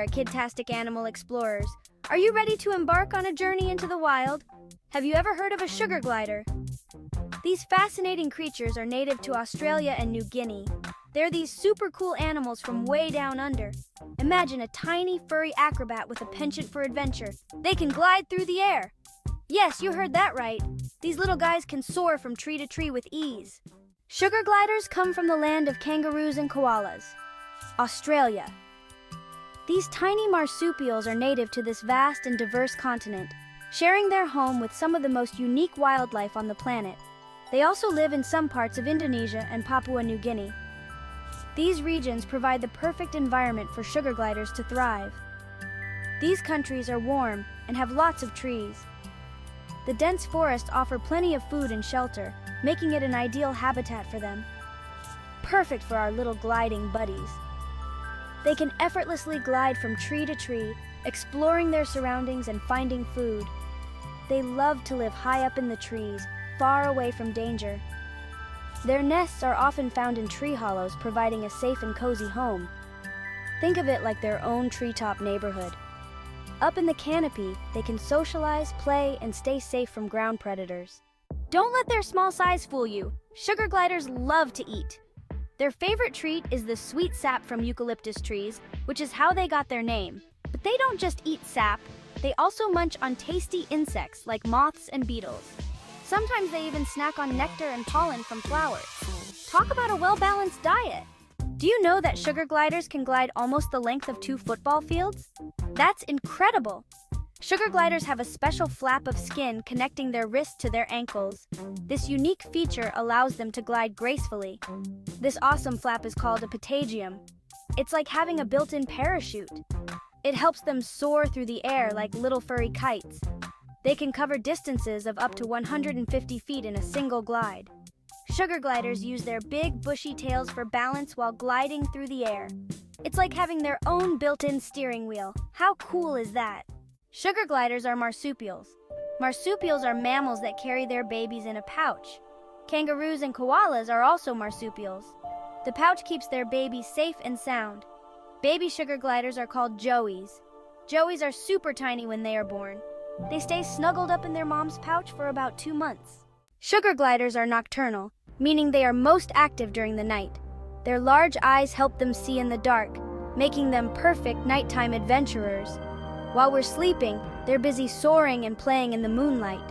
there, kidtastic animal explorers. Are you ready to embark on a journey into the wild? Have you ever heard of a sugar glider? These fascinating creatures are native to Australia and New Guinea. They're these super cool animals from way down under. Imagine a tiny, furry acrobat with a penchant for adventure. They can glide through the air. Yes, you heard that right. These little guys can soar from tree to tree with ease. Sugar gliders come from the land of kangaroos and koalas, Australia. These tiny marsupials are native to this vast and diverse continent, sharing their home with some of the most unique wildlife on the planet. They also live in some parts of Indonesia and Papua New Guinea. These regions provide the perfect environment for sugar gliders to thrive. These countries are warm and have lots of trees. The dense forests offer plenty of food and shelter, making it an ideal habitat for them. Perfect for our little gliding buddies. They can effortlessly glide from tree to tree, exploring their surroundings and finding food. They love to live high up in the trees, far away from danger. Their nests are often found in tree hollows, providing a safe and cozy home. Think of it like their own treetop neighborhood. Up in the canopy, they can socialize, play, and stay safe from ground predators. Don't let their small size fool you. Sugar gliders love to eat. Their favorite treat is the sweet sap from eucalyptus trees, which is how they got their name. But they don't just eat sap, they also munch on tasty insects like moths and beetles. Sometimes they even snack on nectar and pollen from flowers. Talk about a well-balanced diet! Do you know that sugar gliders can glide almost the length of 2 football fields? That's incredible! Sugar gliders have a special flap of skin connecting their wrists to their ankles. This unique feature allows them to glide gracefully. This awesome flap is called a patagium. It's like having a built-in parachute. It helps them soar through the air like little furry kites. They can cover distances of up to 150 feet in a single glide. Sugar gliders use their big, bushy tails for balance while gliding through the air. It's like having their own built-in steering wheel. How cool is that? Sugar gliders are marsupials. Marsupials are mammals that carry their babies in a pouch. Kangaroos and koalas are also marsupials. The pouch keeps their babies safe and sound. Baby sugar gliders are called joeys. Joeys are super tiny when they are born. They stay snuggled up in their mom's pouch for about 2 months. Sugar gliders are nocturnal, meaning they are most active during the night. Their large eyes help them see in the dark, making them perfect nighttime adventurers. While we're sleeping, they're busy soaring and playing in the moonlight.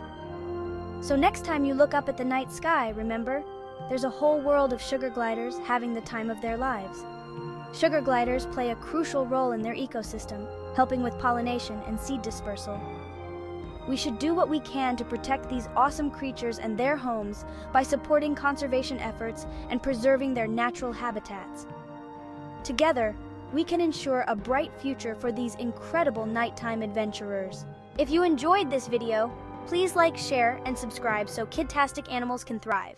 So next time you look up at the night sky, remember, there's a whole world of sugar gliders having the time of their lives. Sugar gliders play a crucial role in their ecosystem, helping with pollination and seed dispersal. We should do what we can to protect these awesome creatures and their homes by supporting conservation efforts and preserving their natural habitats. Together, we can ensure a bright future for these incredible nighttime adventurers. If you enjoyed this video, please like, share, and subscribe so kidtastic animals can thrive.